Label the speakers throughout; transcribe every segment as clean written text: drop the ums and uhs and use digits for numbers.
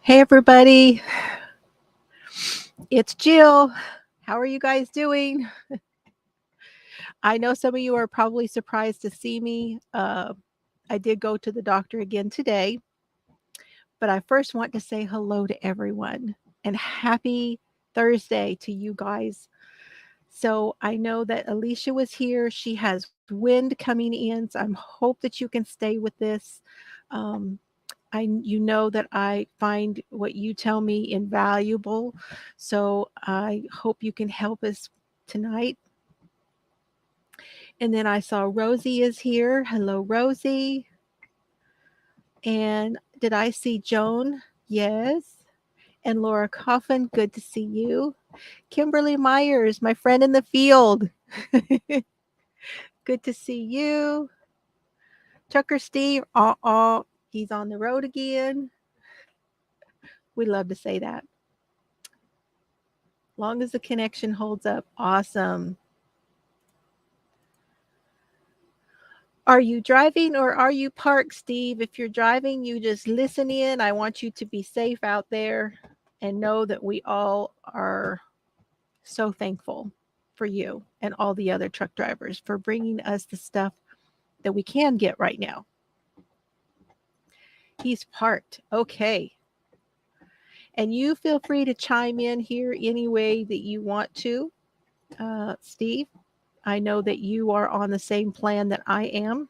Speaker 1: Hey, everybody. It's Jill. How are you guys doing? I know some of you are probably surprised to see me. I did go to the doctor again today, but I first want to say hello to everyone and happy Thursday to you guys. So I know that Alicia was here. She has wind coming in, so I hope that you can stay with this. Um, you know that I find what you tell me invaluable. So I hope you can help us tonight. And then I saw Rosie is here. Hello, Rosie. And did I see Joan? Yes. And Laura Coffin, good to see you. Kimberly Myers, my friend in the field. Good to see you. Tucker Steve, he's on the road again. We love to say that. Long as the connection holds up, awesome. Are you driving or are you parked, Steve? If you're driving, you just listen in. I want you to be safe out there and know that we all are so thankful for you and all the other truck drivers for bringing us the stuff that we can get right now. He's parked. Okay. And you feel free to chime in here any way that you want to, Steve. I know that you are on the same plan that I am.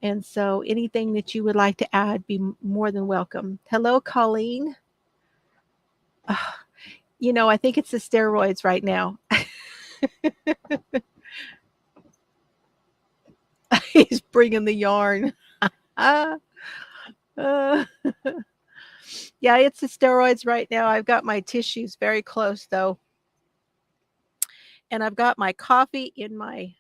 Speaker 1: And so anything that you would like to add, be more than welcome. Hello, Colleen. I think it's the steroids right now. He's bringing the yarn. uh, uh, yeah, it's the steroids right now. I've got my tissues very close, though. And I've got my coffee in my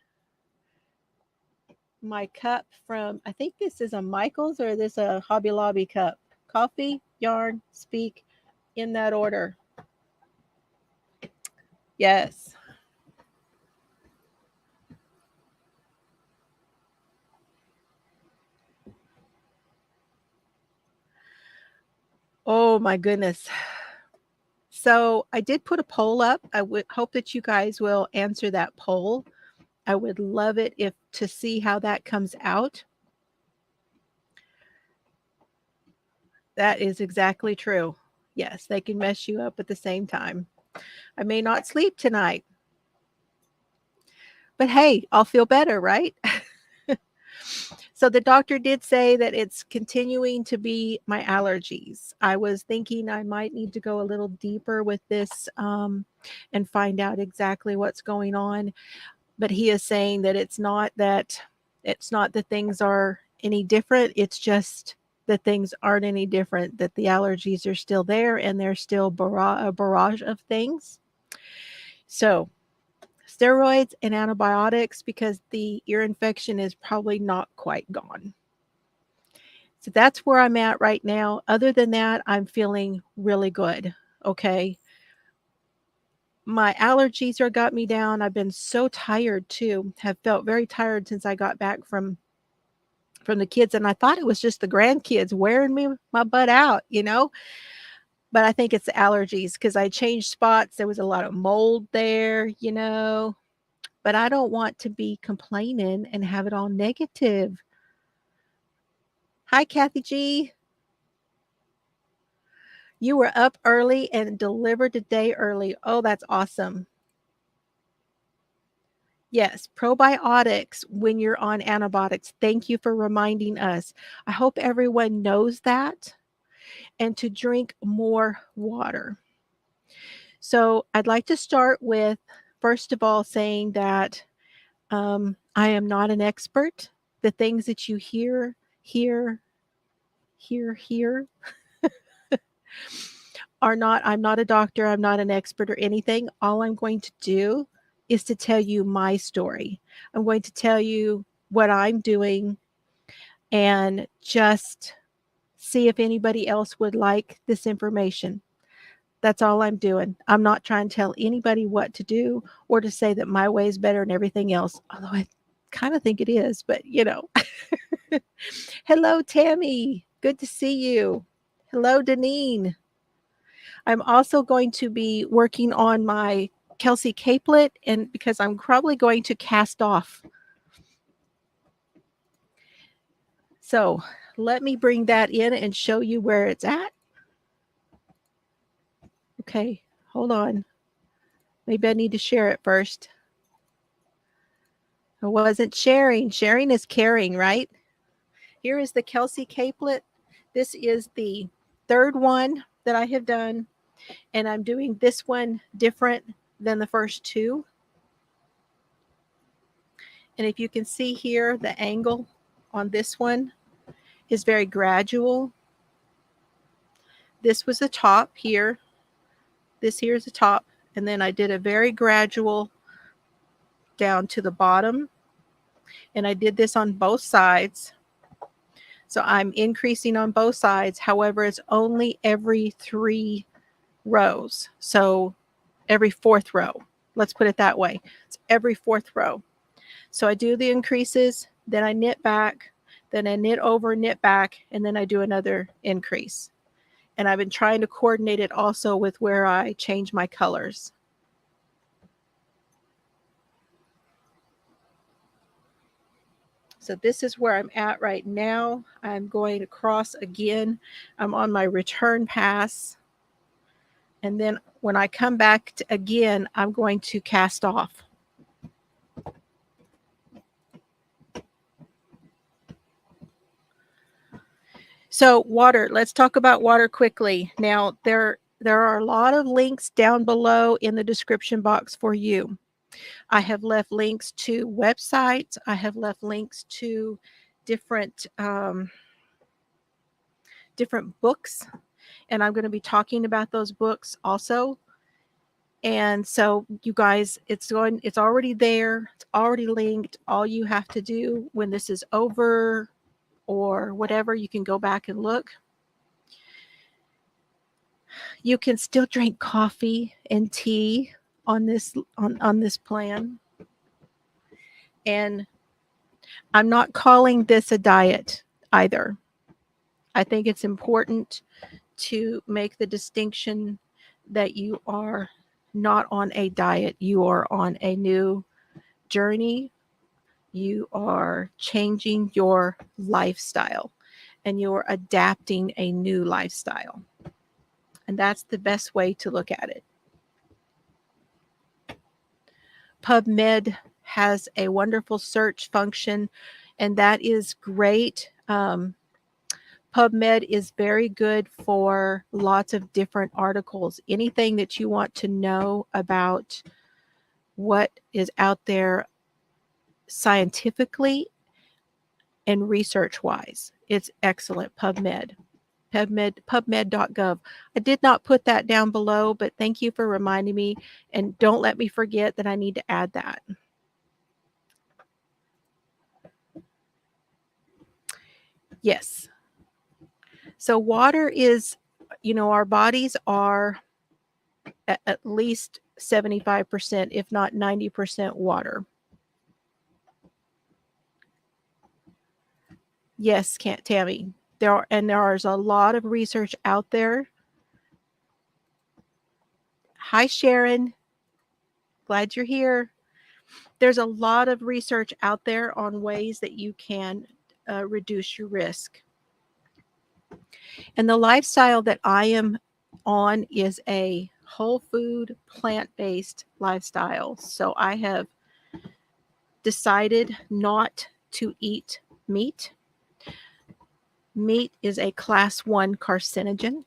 Speaker 1: cup from, I think this is a Michael's or this a Hobby Lobby cup. Coffee, yarn, speak, in that order. Yes. Oh my goodness. So I did put a poll up. I would hope that you guys will answer that poll. I would love it if to see how that comes out. That is exactly true. Yes, they can mess you up at the same time. I may not sleep tonight. But hey, I'll feel better, right? So the doctor did say that it's continuing to be my allergies. I was thinking I might need to go a little deeper with this and find out exactly what's going on. But he is saying that it's not that things are any different. It's just that things aren't any different, that the allergies are still there and there's still a barrage of things. So steroids and antibiotics because the ear infection is probably not quite gone. So that's where I'm at right now. Other than that, I'm feeling really good. Okay. My allergies are got me down. I've been so tired too. Have felt very tired since I got back from the kids, and I thought it was just the grandkids wearing my butt out, But I think it's the allergies because I changed spots. There was a lot of mold there. But I don't want to be complaining and have it all negative. Hi, Kathy G. You were up early and delivered the day early. Oh, that's awesome. Yes, probiotics when you're on antibiotics. Thank you for reminding us. I hope everyone knows that and to drink more water. So I'd like to start with, first of all, saying that I am not an expert. The things that you hear are not, I'm not a doctor, I'm not an expert or anything. All I'm going to do is to tell you my story. I'm going to tell you what I'm doing and just see if anybody else would like this information. That's all I'm doing. I'm not trying to tell anybody what to do or to say that my way is better than everything else, although I kind of think it is, but Hello, Tammy. Good to see you. Hello, Deneen. I'm also going to be working on my Kelsey capelet, and because I'm probably going to cast off. So let me bring that in and show you where it's at. Okay, hold on. Maybe I need to share it first. I wasn't sharing. Sharing is caring, right? Here is the Kelsey capelet. This is the third one that I have done, and I'm doing this one different than the first two. And if you can see here, the angle on this one is very gradual. This was the top here. This here is the top. And then I did a very gradual down to the bottom. And I did this on both sides. So I'm increasing on both sides. However, it's only every 3 rows. So every 4th row. Let's put it that way. It's every 4th row. So I do the increases, then I knit back, then I knit over, knit back, and then I do another increase. And I've been trying to coordinate it also with where I change my colors. So this is where I'm at right now. I'm going across again. I'm on my return pass. And then when I come back again, I'm going to cast off. So water, let's talk about water quickly. Now, there are a lot of links down below in the description box for you. I have left links to websites. I have left links to different books, and I'm going to be talking about those books also. And so you guys, it's already there. It's already linked. All you have to do when this is over or whatever, you can go back and look. You can still drink coffee and tea on this plan. And I'm not calling this a diet either. I think it's important to make the distinction that you are not on a diet. You are on a new journey. You are changing your lifestyle and you're adapting a new lifestyle. And that's the best way to look at it. PubMed has a wonderful search function, and that is great. PubMed is very good for lots of different articles. Anything that you want to know about what is out there scientifically and research-wise, it's excellent. PubMed.gov. I did not put that down below, but thank you for reminding me, and don't let me forget that I need to add that. Yes. So water is, our bodies are at least 75%, if not 90% water. Yes, Tammy. There's a lot of research out there. Hi, Sharon. Glad you're here. There's a lot of research out there on ways that you can reduce your risk. And the lifestyle that I am on is a whole food, plant-based lifestyle. So I have decided not to eat meat. Meat is a class 1 carcinogen,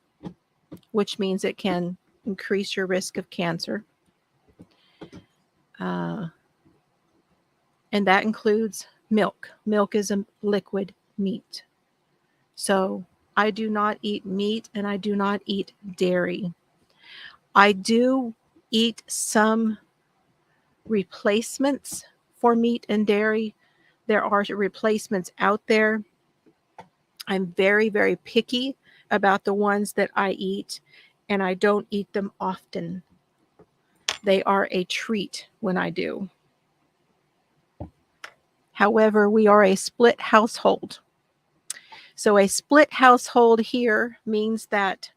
Speaker 1: which means it can increase your risk of cancer. And that includes milk. Milk is a liquid meat. So I do not eat meat and I do not eat dairy. I do eat some replacements for meat and dairy. There are replacements out there. I'm very, very picky about the ones that I eat, and I don't eat them often. They are a treat when I do. However, we are a split household. So a split household here means that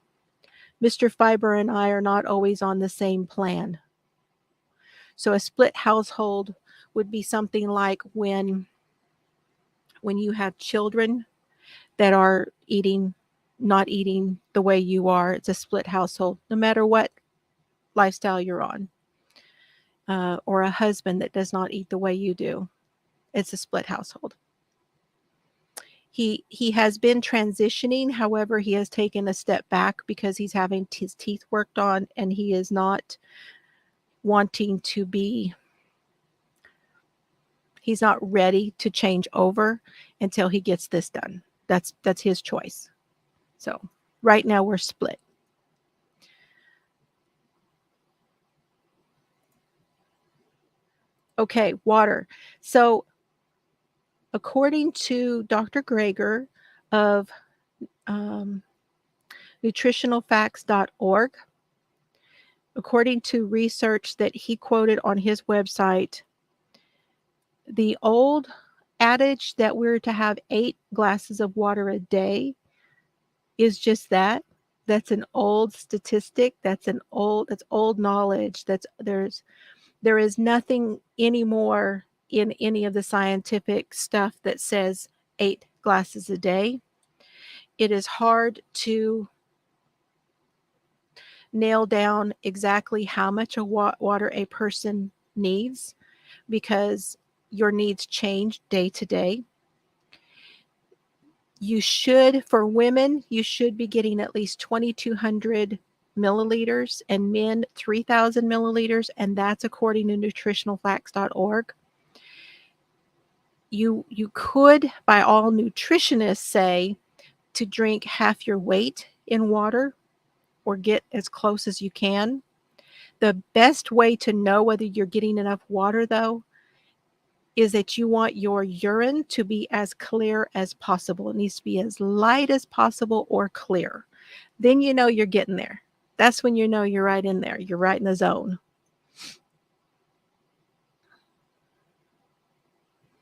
Speaker 1: Mr. Fiber and I are not always on the same plan. So a split household would be something like when you have children that are not eating the way you are. It's a split household, no matter what lifestyle you're on. Or a husband that does not eat the way you do. It's a split household. He has been transitioning. However, he has taken a step back because he's having his teeth worked on, and he is not wanting to be. He's not ready to change over until he gets this done. That's his choice. So right now we're split. Okay, water. So according to Dr. Greger of nutritionalfacts.org, according to research that he quoted on his website, the old adage that we're to have 8 glasses of water a day is just that. That's an old statistic. That's old knowledge. There is nothing anymore in any of the scientific stuff that says 8 glasses a day. It is hard to nail down exactly how much water a person needs because your needs change day to day. For women, you should be getting at least 2,200 milliliters, and men 3,000 milliliters, and that's according to nutritionalfacts.org. You could, by all nutritionists, say to drink half your weight in water or get as close as you can. The best way to know whether you're getting enough water, though, is that you want your urine to be as clear as possible. It needs to be as light as possible or clear. Then you know you're getting there. That's when you know you're right in there. You're right in the zone.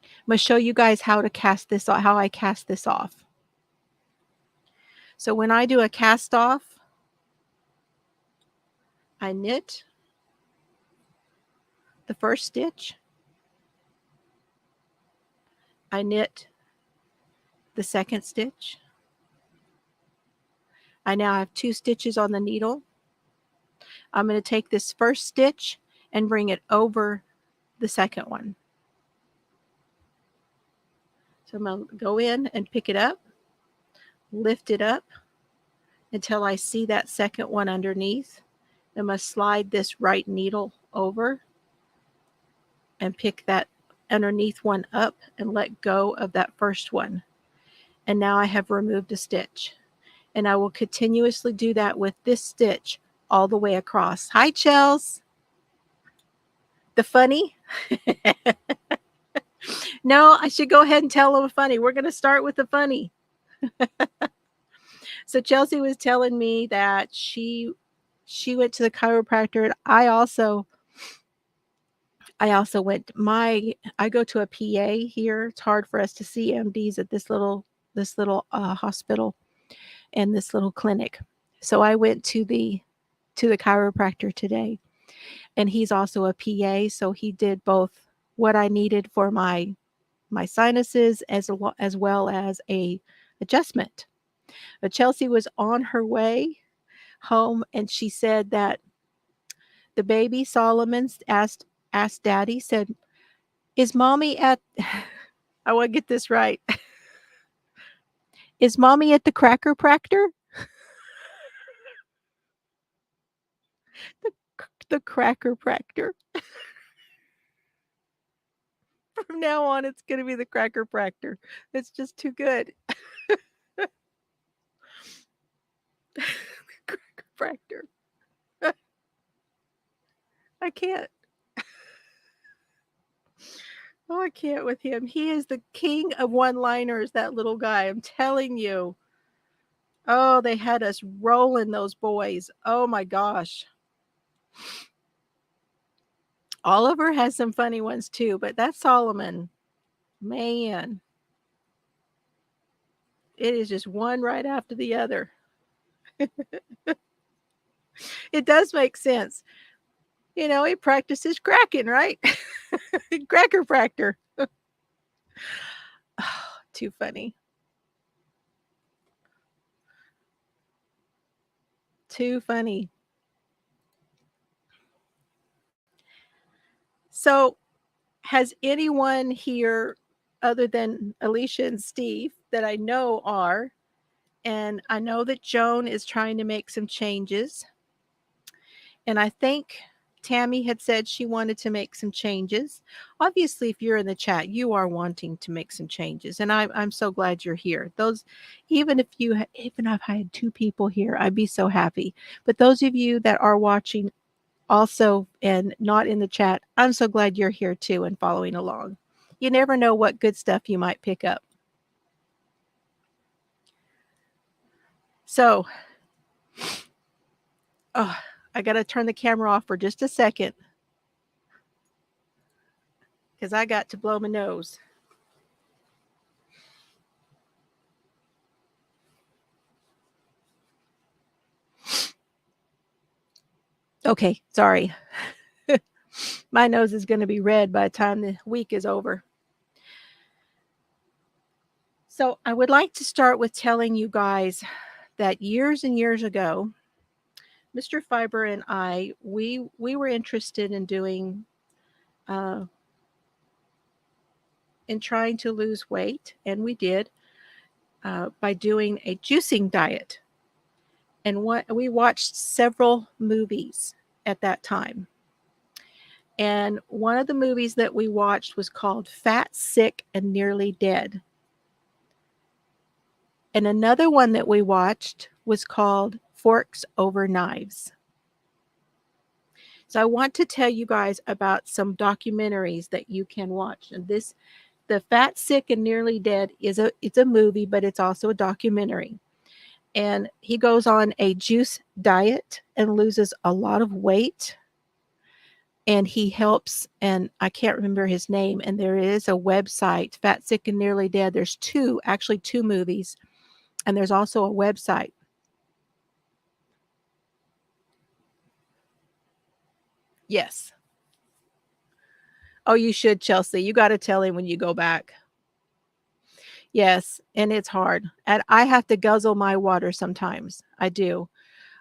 Speaker 1: I'm going to show you guys how I cast this off. So when I do a cast off, I knit the first stitch. I knit the second stitch. I now have 2 stitches on the needle. I'm going to take this first stitch and bring it over the second one. So I'm going to go in and pick it up, lift it up until I see that second one underneath. I'm going to slide this right needle over and pick that underneath one up and let go of that first one. And now I have removed a stitch. And I will continuously do that with this stitch all the way across. Hi, Chels. The funny? No, I should go ahead and tell them a funny. We're going to start with the funny. So Chelsea was telling me that she went to the chiropractor, and I also went. I go to a PA here. It's hard for us to see MDs at this little hospital and this little clinic. So I went to the chiropractor today, and he's also a PA. So he did both what I needed for my sinuses as well as a adjustment. But Chelsea was on her way home, and she said that the baby Solomon asked Daddy, said, "Is mommy at?" I want to get this right. Is mommy at the cracker practor? The cracker practor. From now on, it's going to be the cracker practor. It's just too good. Cracker practor. I can't. Oh, I can't with him. He is the king of one-liners, that little guy. I'm telling you. Oh, they had us rolling, those boys. Oh my gosh. Oliver has some funny ones too, but that Solomon, man, It is just one right after the other. It does make sense. You know, he practices cracking, right? Cracker practor. Too funny. Too funny. So, has anyone here, other than Alicia and Steve, that I know are, and I know that Joan is trying to make some changes. And I think Tammy had said she wanted to make some changes. Obviously, if you're in the chat, you are wanting to make some changes, and I'm so glad you're here. Those, even if I had 2 people here, I'd be so happy. But those of you that are watching also and not in the chat, I'm so glad you're here too and following along. You never know what good stuff you might pick up. So, oh, I got to turn the camera off for just a second because I got to blow my nose. Okay, sorry. My nose is going to be red by the time the week is over. So I would like to start with telling you guys that years and years ago, Mr. Fiber and I, we were interested in doing, in trying to lose weight, and we did by doing a juicing diet. And we watched several movies at that time. And one of the movies that we watched was called Fat, Sick, and Nearly Dead. And another one that we watched was called Forks Over Knives. So I want to tell you guys about some documentaries that you can watch. And the Fat, Sick, and Nearly Dead it's a movie, but it's also a documentary. And he goes on a juice diet and loses a lot of weight. And he helps, and I can't remember his name, and there is a website, Fat, Sick, and Nearly Dead. There's actually two movies, and there's also a website. Yes. Oh, you should, Chelsea. You got to tell him when you go back. Yes, and it's hard. And I have to guzzle my water sometimes. I do.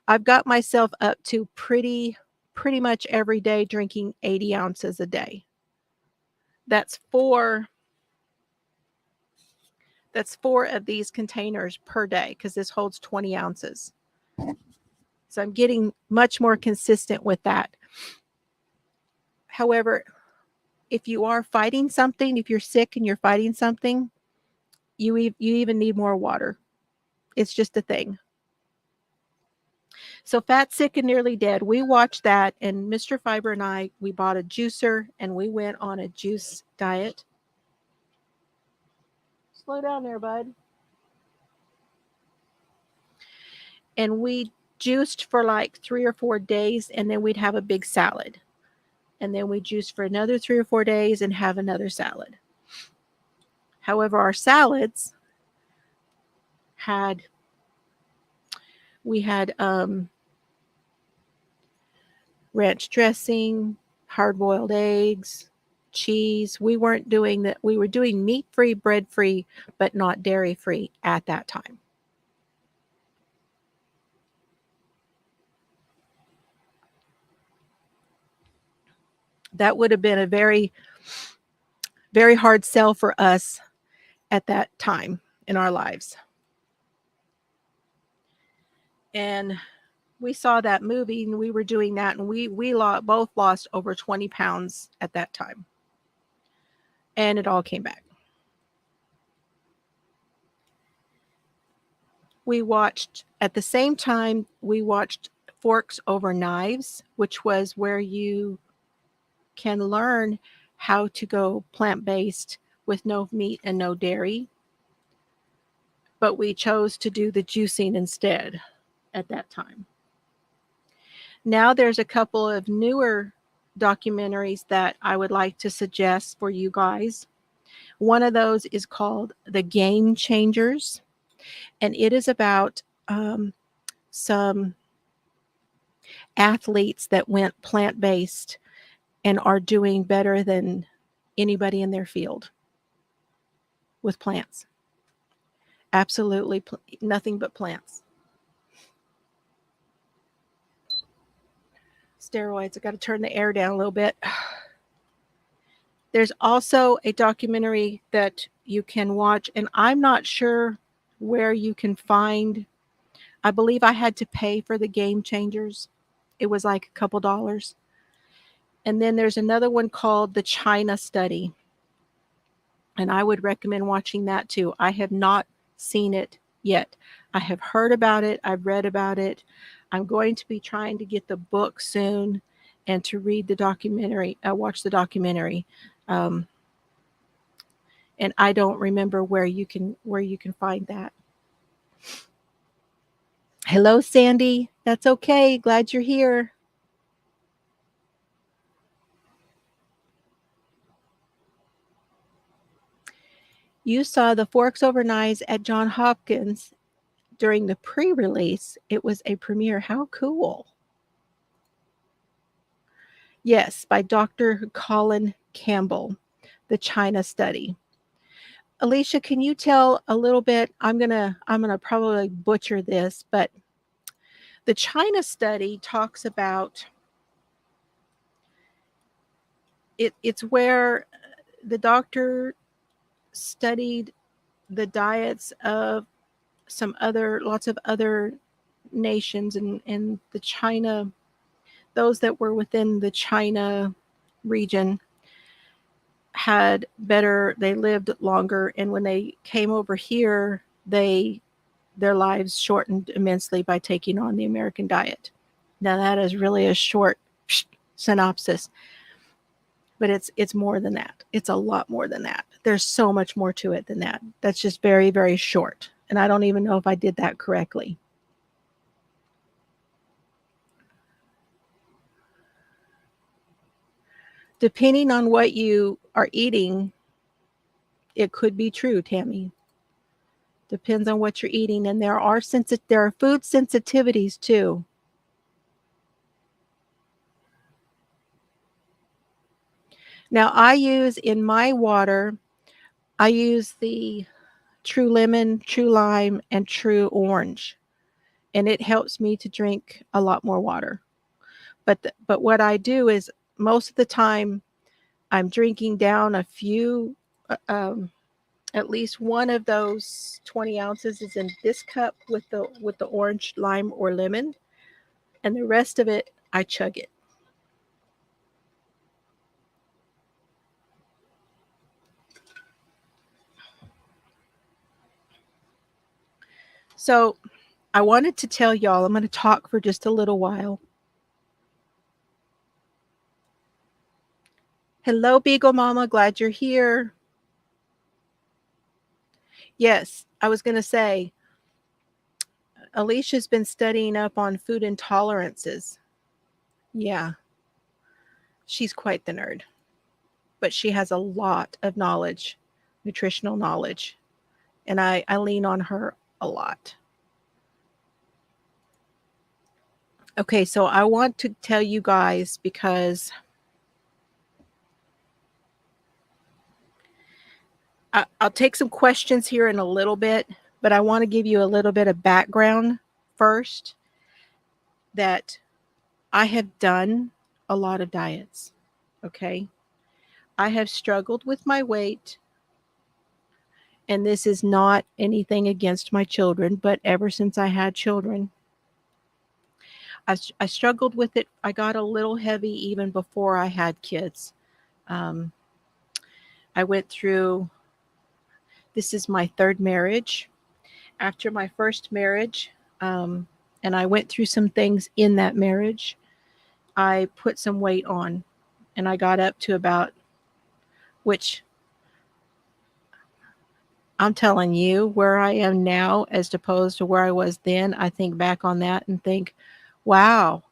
Speaker 1: I've got myself up to pretty much every day drinking 80 ounces a day. That's four of these containers per day because this holds 20 ounces. So I'm getting much more consistent with that. However, if you are fighting something, if you're sick and you're fighting something, you even need more water. It's just a thing. So Fat, Sick, and Nearly Dead, we watched that, and Mr. Fiber and I, we bought a juicer, and we went on a juice diet. Slow down there, bud. And we juiced for like 3 or 4 days, and then we'd have a big salad. And then we juiced for another 3 or 4 days and have another salad. However, our salads we had ranch dressing, hard-boiled eggs, cheese. We weren't doing that. We were doing meat-free, bread-free, but not dairy-free at that time. That would have been a very, very hard sell for us at that time in our lives. And we saw that movie and we were doing that, and we both lost over 20 pounds at that time. And it all came back. At the same time, we watched Forks Over Knives, which was where you can learn how to go plant-based with no meat and no dairy. But we chose to do the juicing instead at that time. Now there's a couple of newer documentaries that I would like to suggest for you guys. One of those is called The Game Changers. And it is about some athletes that went plant-based and are doing better than anybody in their field with plants. Absolutely nothing but plants. Steroids. I got to turn the air down a little bit. There's also a documentary that you can watch, and I'm not sure where you can find. I believe I had to pay for the Game Changers. It was like a couple dollars. And then there's another one called The China Study. And I would recommend watching that too. I have not seen it yet. I have heard about it. I've read about it. I'm going to be trying to get the book soon and to read the documentary, watch the documentary. Um, and I don't remember where you can find that. Hello, Sandy. That's okay. Glad you're here. You saw the Forks Over Knives at John Hopkins during the pre-release. It was a premiere. How cool. Yes, by Dr. Colin Campbell, The China Study. Alicia, can you tell a little bit? I'm gonna probably butcher this, but the China Study talks about it. It's where the doctor studied the diets of lots of other nations, and the China, those that were within the China region they lived longer, and when they came over here, their lives shortened immensely by taking on the American diet. Now that is really a short synopsis, but it's more than that. It's a lot more than that. There's so much more to it than that. That's just very, very short, and I don't even know if I did that correctly. Depending on what you are eating, it could be true, Tammy. Depends on what you're eating, and there are food sensitivities too. Now I use in my water, I use the True Lemon, True Lime, and True Orange, and it helps me to drink a lot more water. But what I do is most of the time I'm drinking down a few, at least one of those 20 ounces is in this cup with the orange, lime, or lemon, and the rest of it I chug it. So I wanted to tell y'all, I'm going to talk for just a little while. Hello, Beagle Mama. Glad you're here. Yes, I was going to say, Alicia's been studying up on food intolerances. Yeah, she's quite the nerd, but she has a lot of knowledge, nutritional knowledge, and I lean on her a lot. Okay, so I want to tell you guys because I'll take some questions here in a little bit, but I want to give you a little bit of background first that I have done a lot of diets. Okay. I have struggled with my weight, and this is not anything against my children, but ever since I had children, I struggled with it. I got a little heavy even before I had kids. Um, I went through, this is my third marriage. After my first marriage, and I went through some things in that marriage, I put some weight on, and I got up to about, which I'm telling you, where I am now as opposed to where I was then, I think back on that and think, wow,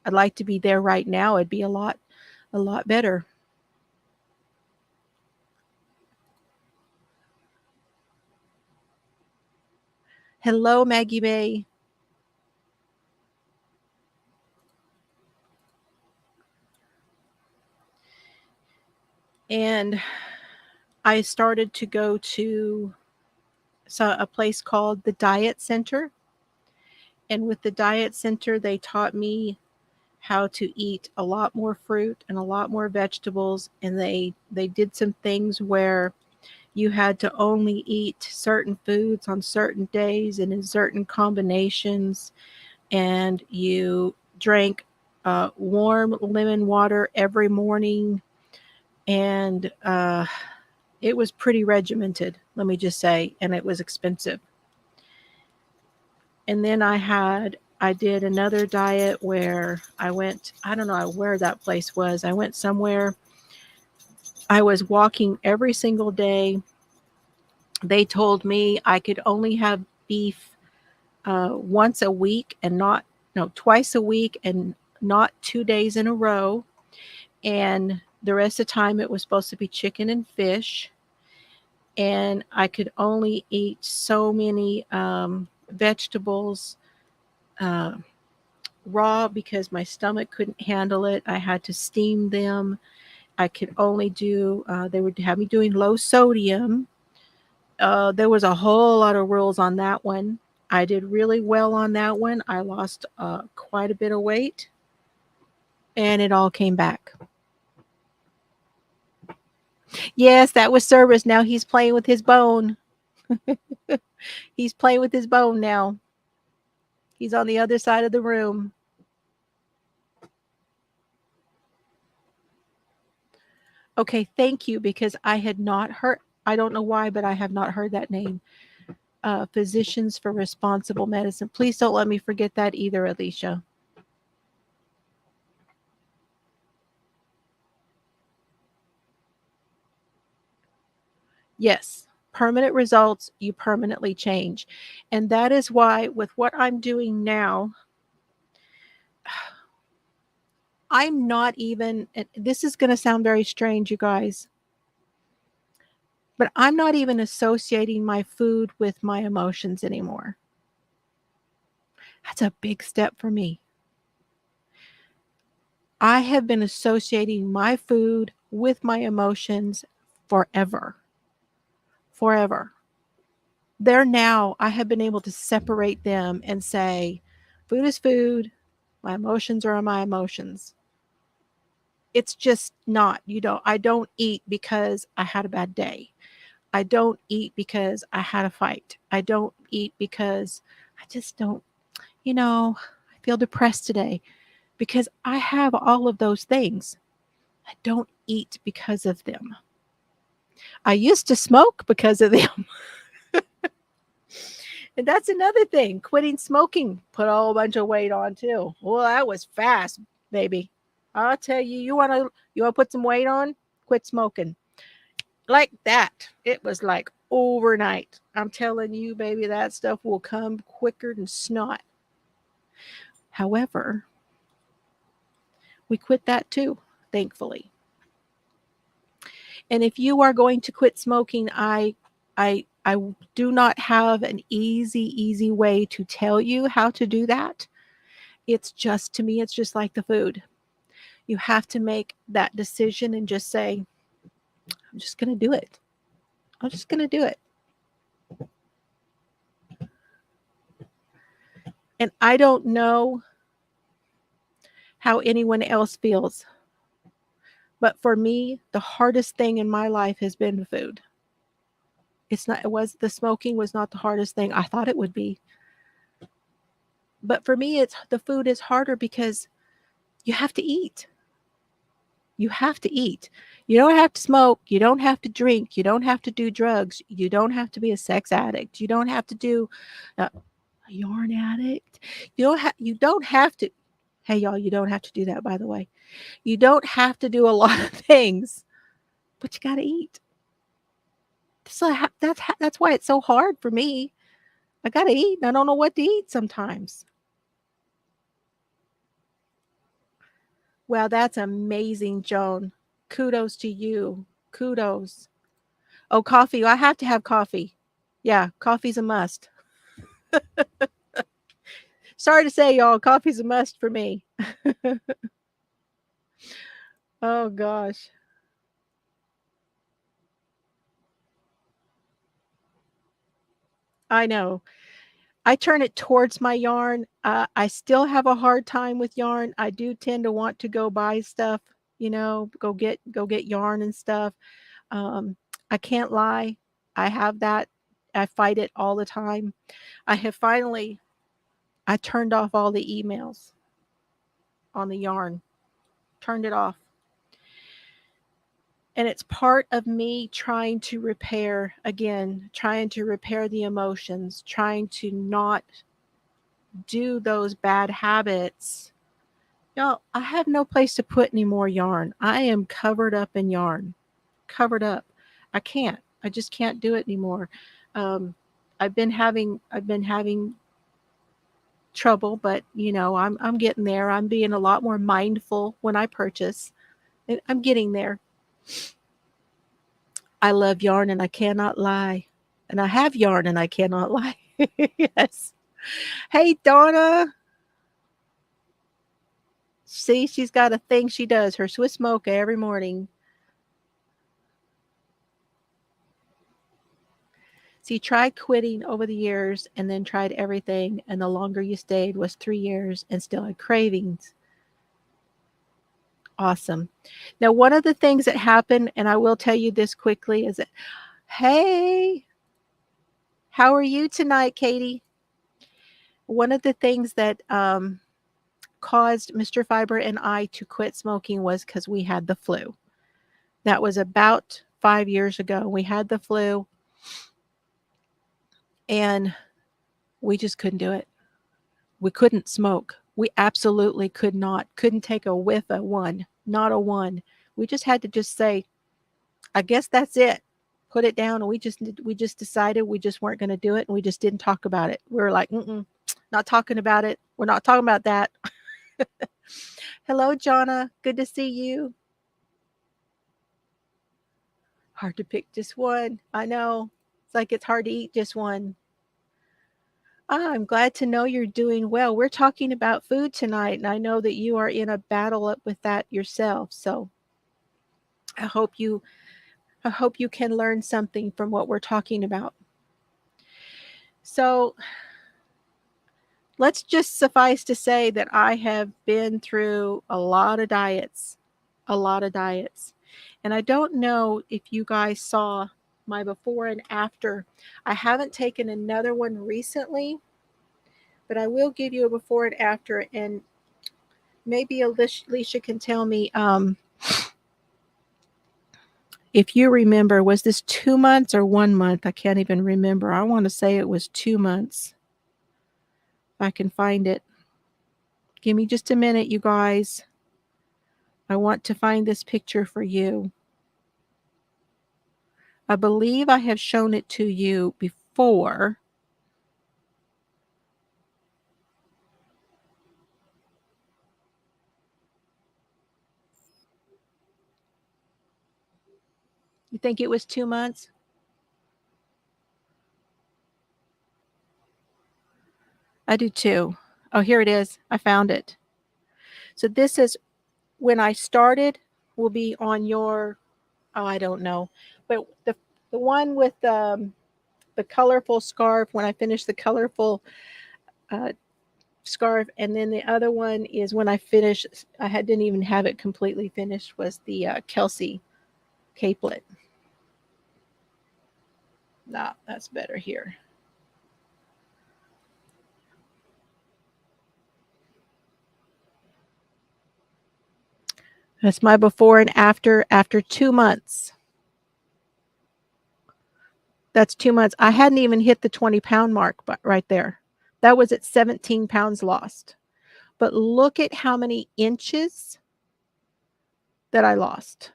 Speaker 1: I'd like to be there right now. It'd be a lot better. Hello, Maggie Bay. And I started to go to a place called the Diet Center. And with the Diet Center, they taught me how to eat a lot more fruit and a lot more vegetables. And they did some things where you had to only eat certain foods on certain days and in certain combinations. And you drank warm lemon water every morning. And it was pretty regimented, let me just say, and it was expensive. And then I did another diet where I went, I don't know where that place was. I went somewhere. I was walking every single day. They told me I could only have beef once a week and not, no, twice a week and not 2 days in a row. And the rest of the time it was supposed to be chicken and fish. And I could only eat so many vegetables uh, raw because my stomach couldn't handle it. I had to steam them. I could only do, they would have me doing low sodium. There was a whole lot of rules on that one. I did really well on that one. I lost quite a bit of weight and it all came back. Yes, that was service. Now he's playing with his bone. He's playing with his bone now. He's on the other side of the room. Okay, thank you, because I had not heard, I don't know why, but I have not heard that name. Physicians for Responsible Medicine. Please don't let me forget that either, Alicia. Yes, permanent results, you permanently change. And that is why, with what I'm doing now, I'm not even, this is going to sound very strange, you guys, but I'm not even associating my food with my emotions anymore. That's a big step for me. I have been associating my food with my emotions forever. Forever. There now, I have been able to separate them and say, food is food, my emotions are my emotions. It's just not, I don't eat because I had a bad day. I don't eat because I had a fight. I don't eat because I just don't, I feel depressed today because I have all of those things. I don't eat because of them. I used to smoke because of them. And that's another thing. Quitting smoking put a whole bunch of weight on too. Well, that was fast, baby. I'll tell you, you wanna put some weight on? Quit smoking. Like that. It was like overnight. I'm telling you, baby, that stuff will come quicker than snot. However, we quit that too, thankfully. And if you are going to quit smoking, I do not have an easy way to tell you how to do that. It's just, to me, it's just like the food. You have to make that decision and just say, I'm just going to do it. I'm just going to do it. And I don't know how anyone else feels, but for me, the hardest thing in my life has been food. The smoking was not the hardest thing. I thought it would be. But for me, the food is harder because you have to eat. You have to eat. You don't have to smoke. You don't have to drink. You don't have to do drugs. You don't have to be a sex addict. You don't have to do a yarn addict. You don't have to. Hey, y'all, you don't have to do that, by the way. You don't have to do a lot of things, but you got to eat. So that's why it's so hard for me. I got to eat, and I don't know what to eat sometimes. Well, that's amazing, Joan. Kudos to you. Kudos. Oh, coffee. I have to have coffee. Yeah, coffee's a must. Sorry to say, y'all, coffee's a must for me. Oh gosh. I know. I turn it towards my yarn. I still have a hard time with yarn. I do tend to want to go buy stuff, go get yarn and stuff. Um, I can't lie. I have that. I fight it all the time. I have finally I turned off all the emails on the yarn. Turned it off. And it's part of me trying to repair again, trying to repair the emotions, trying to not do those bad habits. I have no place to put any more yarn. I am covered up in yarn. Covered up. I can't. I just can't do it anymore. Um, I've been having trouble, but I'm getting there. I'm being a lot more mindful when I purchase. I'm getting there. I love yarn and I cannot lie. And I have yarn and I cannot lie. Yes. Hey, Donna. See, she's got a thing she does, her Swiss mocha every morning. See, tried quitting over the years and then tried everything. And the longer you stayed was 3 years and still had cravings. Awesome. Now, one of the things that happened, and I will tell you this quickly, is that, hey, how are you tonight, Katie? One of the things that caused Mr. Fiber and I to quit smoking was because we had the flu. That was about 5 years ago. We had the flu and we just couldn't do it. We couldn't smoke. We absolutely couldn't take a whiff of one, not a one. We just had to just say, I guess that's it. Put it down. And we just decided we just weren't going to do it. And we just didn't talk about it. We were like, not talking about it. We're not talking about that. Hello, Jonna. Good to see you. Hard to pick just one. I know. It's like it's hard to eat just one. I'm glad to know you're doing well. We're talking about food tonight, and I know that you are in a battle up with that yourself. So I hope you I hope you can learn something from what we're talking about. So let's just suffice to say that I have been through a lot of diets, a lot of diets. And I don't know if you guys saw my before and after. I haven't taken another one recently, but I will give you a before and after. And maybe Alicia can tell me if you remember, was this 2 months or 1 month? I can't even remember. I want to say it was 2 months. If I can find it. Give me just a minute, you guys. I want to find this picture for you. I believe I have shown it to you before. You think it was 2 months? I do too. Oh, here it is. I found it. So this is when I started, will be on your, oh, I don't know. But the one with the colorful scarf, when I finished the colorful uh, scarf, and then the other one is when I finished, didn't even have it completely finished, was the Kelsey capelet. Nah, that's better here. That's my before and after 2 months. That's 2 months. I hadn't even hit the 20-pound mark, but right there. That was at 17 pounds lost. But look at how many inches that I lost.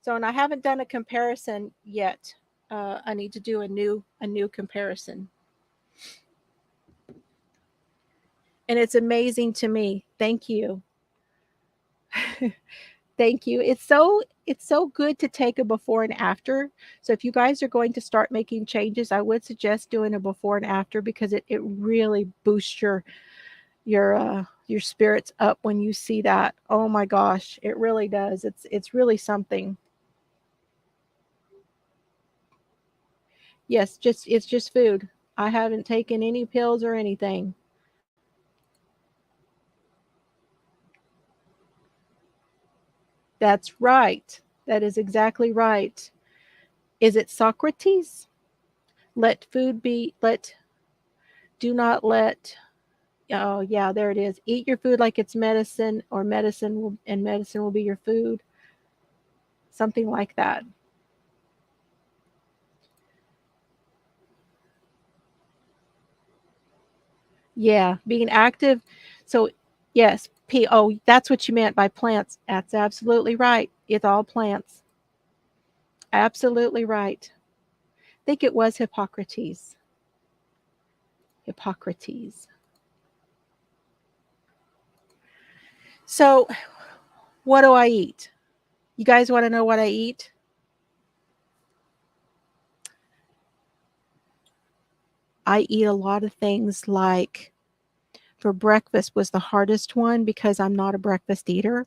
Speaker 1: So, and I haven't done a comparison yet. I need to do a new comparison. And it's amazing to me. Thank you. Thank you. It's so good to take a before and after. So if you guys are going to start making changes, I would suggest doing a before and after because it really boosts your spirits up when you see that. Oh my gosh, it really does. It's really something. Yes, just it's just food. I haven't taken any pills or anything. That's right. That is exactly right. Is it Socrates? Let food be let do not let oh yeah, there it is. Eat your food like it's medicine or medicine will be your food. Something like that. Yeah, being active. So, yes, oh, that's what you meant by plants. That's absolutely right. It's all plants. Absolutely right. I think it was Hippocrates. Hippocrates. So, what do I eat? You guys want to know what I eat? I eat a lot of things like for breakfast was the hardest one because I'm not a breakfast eater.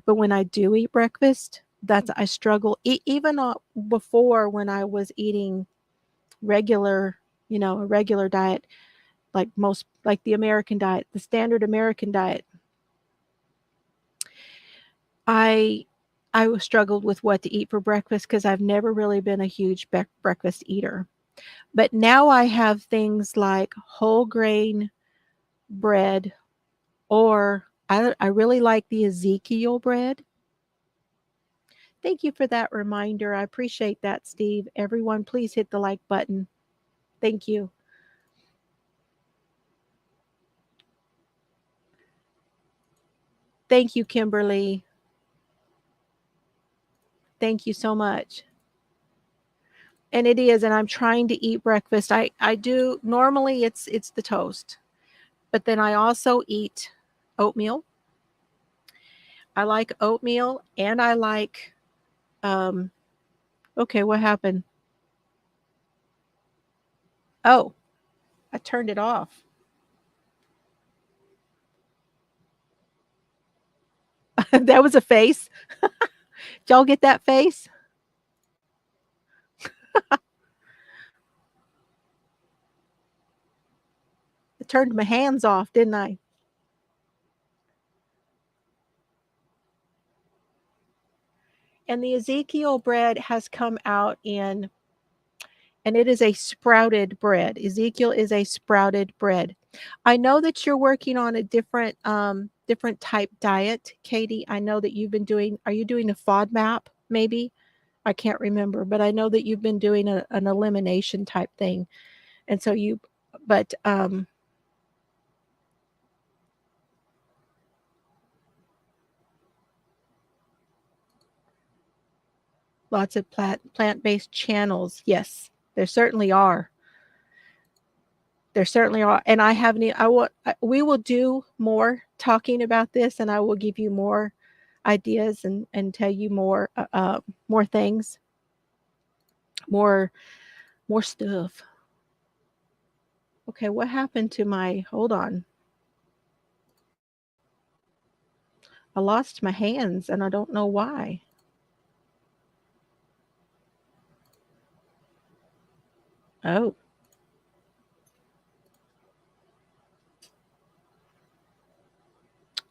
Speaker 1: But when I do eat breakfast, that's I struggle even before when I was eating regular, a regular diet like the American diet, the standard American diet. I struggled with what to eat for breakfast because I've never really been a huge breakfast eater. But now I have things like whole grain bread, or I really like the Ezekiel bread. Thank you for that reminder. I appreciate that, Steve. Everyone, please hit the like button. Thank you. Thank you, Kimberly. Thank you so much. And it is, and I'm trying to eat breakfast. I do normally it's the toast, but then I also eat oatmeal. I like oatmeal, and I like um okay, what happened? Oh, I turned it off. That was a face. Did y'all get that face? I turned my hands off, didn't I? And the Ezekiel bread has come out in, and it is a sprouted bread. Ezekiel is a sprouted bread. I know that you're working on a different type diet, Katie. I know that you've been doing. Are you doing a FODMAP? Maybe I can't remember, but I know that you've been doing an elimination type thing, and so you. But lots of plant-based channels. Yes, there certainly are. There certainly are, and I haven't. We will do more talking about this, and I will give you more ideas and tell you more things, more more stuff. Okay, what happened to my? Hold on, I lost my hands, and I don't know why. Oh,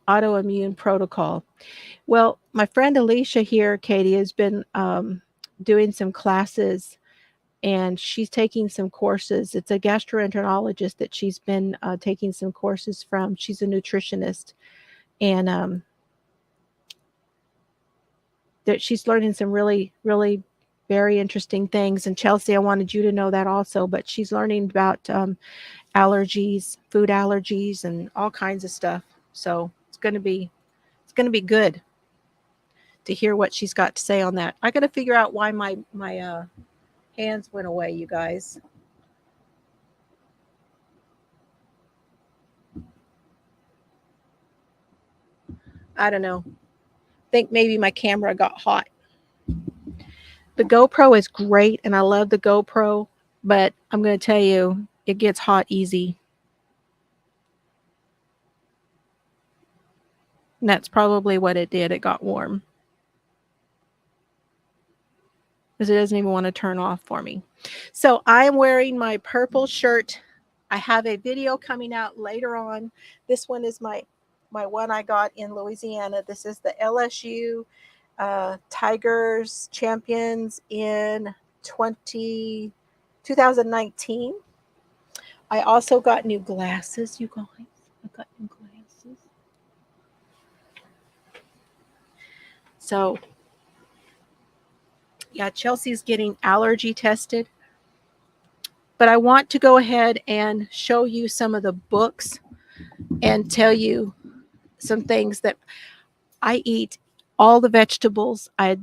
Speaker 1: autoimmune protocol. Well, my friend Alicia here, Katie, has been doing some classes and she's taking some courses. It's a gastroenterologist that she's been taking some courses from. She's a nutritionist, and that she's learning some really, really very interesting things. And Chelsea, I wanted you to know that also. But she's learning about allergies, food allergies, and all kinds of stuff. So it's gonna be good to hear what she's got to say on that. I got to figure out why my hands went away, you guys. I don't know. think maybe my camera got hot. The GoPro is great and I love the GoPro, but I'm going to tell you, it gets hot easy. And that's probably what it did. It got warm. Because it doesn't even want to turn off for me. So I'm wearing my purple shirt. I have a video coming out later on. This one is my one I got in Louisiana. This is the LSU Tigers champions in 2019. I also got new glasses, you guys. I got new glasses. So, yeah, Chelsea's getting allergy tested. But I want to go ahead and show you some of the books and tell you some things that I eat all the vegetables. I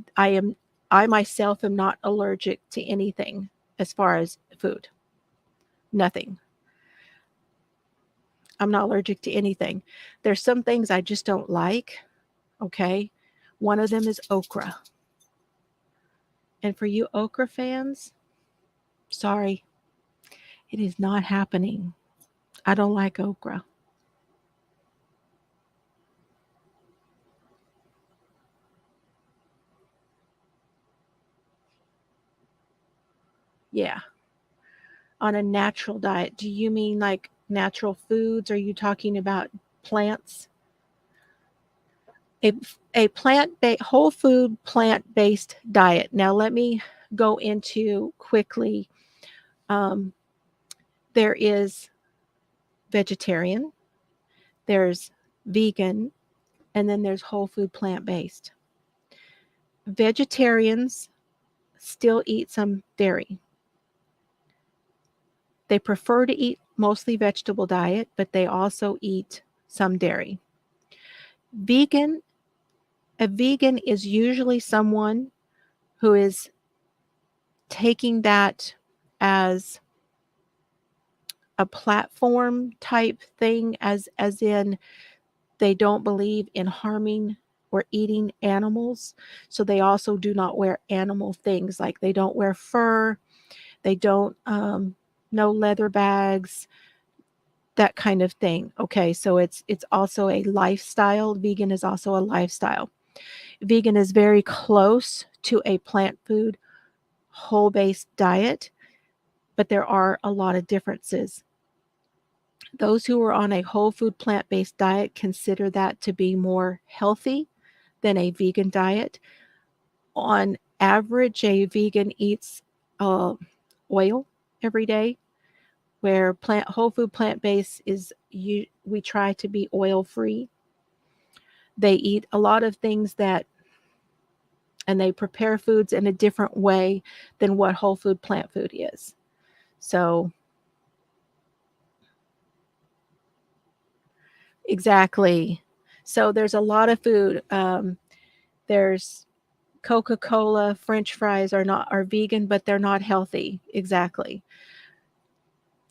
Speaker 1: myself am not allergic to anything as far as food. Nothing. I'm not allergic to anything. There's some things I just don't like. Okay. One of them is okra. And for you okra fans, sorry, it is not happening. I don't like okra. Yeah. On a natural diet, do you mean like natural foods? Are you talking about plants? A, a whole food plant-based diet. Now let me go into quickly. Um, there is vegetarian, there's vegan, and then there's whole food plant-based. Vegetarians still eat some dairy. They prefer to eat mostly vegetable diet, but they also eat some dairy. A vegan is usually someone who is taking that as a platform type thing, as in they don't believe in harming or eating animals. So they also do not wear animal things, like they don't wear fur, they don't no leather bags, that kind of thing. Okay, so it's also a lifestyle. Vegan is also a lifestyle. Vegan is very close to a plant food, whole based diet, but there are a lot of differences. Those who are on a whole food plant based diet consider that to be more healthy than a vegan diet. On average, a vegan eats oil every day, where whole food plant based is we try to be oil free. They eat a lot of things and they prepare foods in a different way than what whole food plant food is. So exactly. So there's a lot of food. There's Coca-Cola, French fries are vegan, but they're not healthy. Exactly.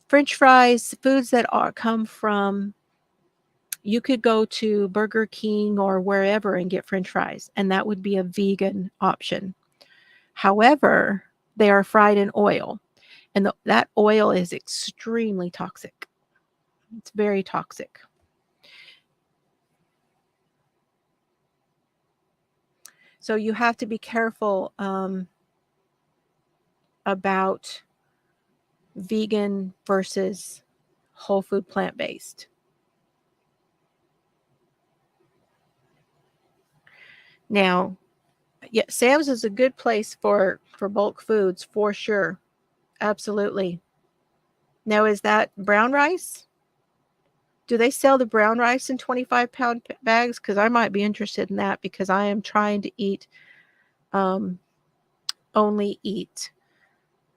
Speaker 1: French fries, foods that come from, you could go to Burger King or wherever and get French fries, and that would be a vegan option. However, they are fried in oil, and that oil is extremely toxic. It's very toxic. So you have to be careful about vegan versus whole food plant-based. Now, yeah, Sam's is a good place for bulk foods for sure. Absolutely. Now, is that brown rice? Do they sell the brown rice in 25-pound bags? Because I might be interested in that, because I am trying to only eat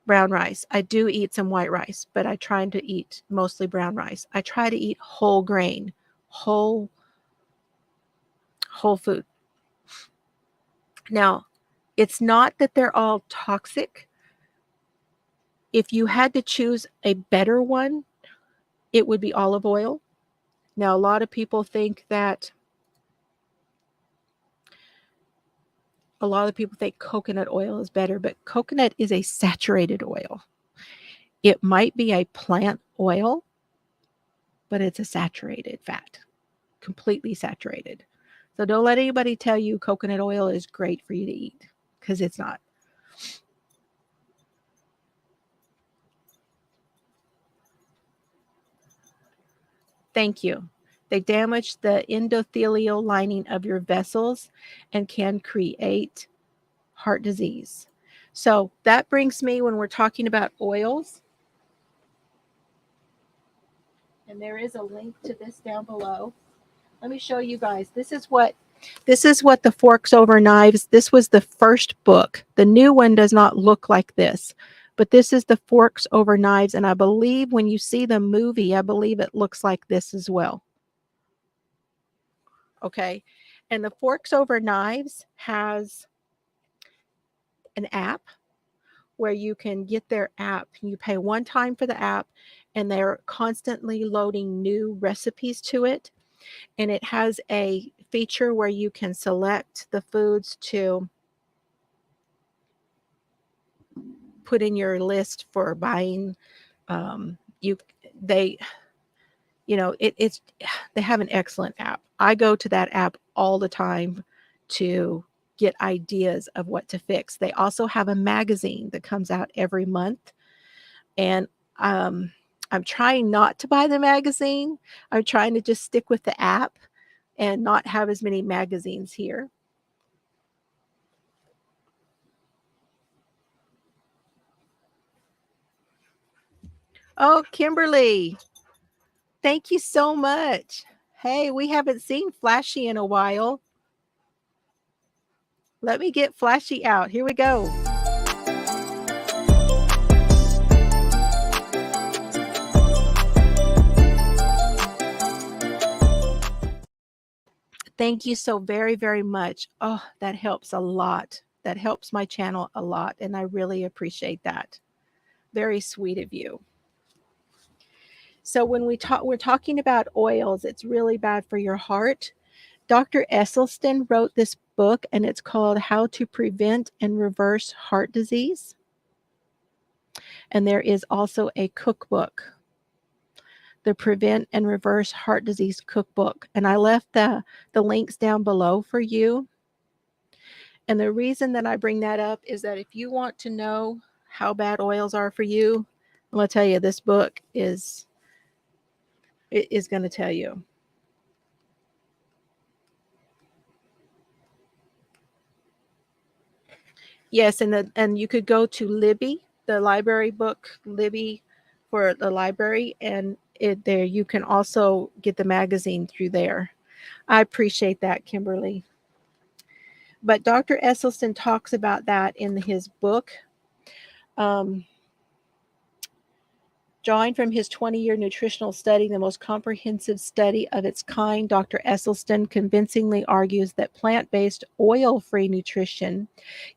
Speaker 1: brown rice. I do eat some white rice, but I try to eat mostly brown rice. I try to eat whole grain, whole food. Now, it's not that they're all toxic. If you had to choose a better one, it would be olive oil. Now, a lot of people think that A lot of people think coconut oil is better, but coconut is a saturated oil. It might be a plant oil, but it's a saturated fat, completely saturated. So don't let anybody tell you coconut oil is great for you to eat, because it's not. Thank you. They damage the endothelial lining of your vessels and can create heart disease. So that brings me, when we're talking about oils, and there is a link to this down below. Let me show you guys. This is what the Forks Over Knives. This was the first book. The new one does not look like this, but this is the Forks Over Knives, and I believe when you see the movie, I believe it looks like this as well. Okay, and the Forks Over Knives has an app where you can get their app. You pay one time for the app, and they're constantly loading new recipes to it. And it has a feature where you can select the foods to put in your list for buying. You they you know it's they have an excellent app. I go to that app all the time to get ideas of what to fix. They also have a magazine that comes out every month, and I'm trying not to buy the magazine. I'm trying to just stick with the app and not have as many magazines here. Oh, Kimberly, thank you so much. Hey, we haven't seen Flashy in a while. Let me get Flashy out. Here we go. Thank you so very, very much. Oh, that helps a lot. That helps my channel a lot, and I really appreciate that. Very sweet of you. So when we're talking about oils, it's really bad for your heart. Dr. Esselstyn wrote this book, and it's called How to Prevent and Reverse Heart Disease. And there is also a cookbook, the Prevent and Reverse Heart Disease Cookbook. And I left the links down below for you. And the reason that I bring that up is that if you want to know how bad oils are for you, I'm going to tell you, this book is going to tell you. Yes, and you could go to Libby, the library book, Libby for the library, and there you can also get the magazine through there. I appreciate that, Kimberly. But Dr. Esselstyn talks about that in his book. Drawing from his 20-year nutritional study, the most comprehensive study of its kind, Dr. Esselstyn convincingly argues that plant-based, oil-free nutrition